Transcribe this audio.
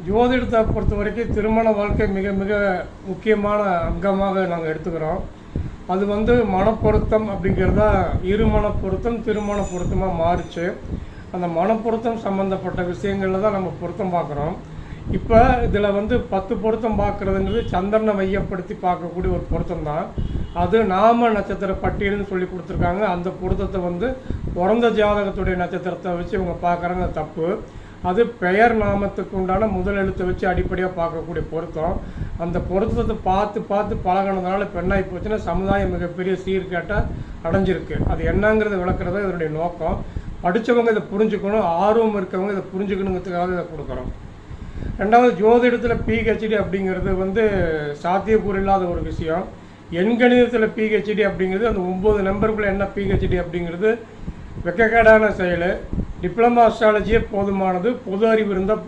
ஜோதிடத்தை பொறுத்த வரைக்கும் திருமண வாழ்க்கை மிக மிக முக்கியமான அங்கமாக நாங்கள் எடுத்துக்கிறோம். அது மனப்பொருத்தம் அப்படிங்கிறதா இருமண பொருத்தம் திருமண பொருத்தமாக மாறிச்சு. அந்த மனப்பொருத்தம் சம்மந்தப்பட்ட விஷயங்களில் தான் நம்ம பொருத்தம் பார்க்குறோம். இப்போ இதில் 10 பொருத்தம் பார்க்குறதுங்கிறது சந்திரனை மையப்படுத்தி பார்க்கக்கூடிய ஒரு பொருத்தம் தான். அது நாம நட்சத்திர பட்டியல்னு சொல்லி கொடுத்துருக்காங்க. அந்த பொருத்தத்தை பிறந்த ஜாதகத்துடைய நட்சத்திரத்தை வச்சு இவங்க பார்க்குறாங்க, தப்பு. அது பெயர் நாமத்துக்கு உண்டான முதல் எழுத்தை வச்சு அடிப்படையாக பார்க்கக்கூடிய பொருத்தம். அந்த பொருத்தத்தை பார்த்து பார்த்து பழகினதுனால பெண்ணாகி போச்சுன்னா சமுதாயம் மிகப்பெரிய சீர்கேட்டை அடைஞ்சிருக்கு. அது என்னங்கிறத விளக்குறது இதனுடைய நோக்கம். படித்தவங்க இதை புரிஞ்சுக்கணும், ஆர்வம் இருக்கவங்க இதை புரிஞ்சுக்கணுங்கிறதுக்காக இதை கொடுக்குறோம். ரெண்டாவது, ஜோதிடத்தில் பிஹெச்டி அப்படிங்கிறது சாத்தியக்கூறு இல்லாத ஒரு விஷயம். எண்கணிதத்தில் பிஹெச்டி அப்படிங்கிறது அந்த 9 நம்பருக்குள்ளே என்ன பிஹெச்டி அப்படிங்கிறது வெக்கக்கேடான செயல். டிப்ளமா அஸ்ட்ராலஜியே போதுமானது. பொது அறிவு இருந்தால்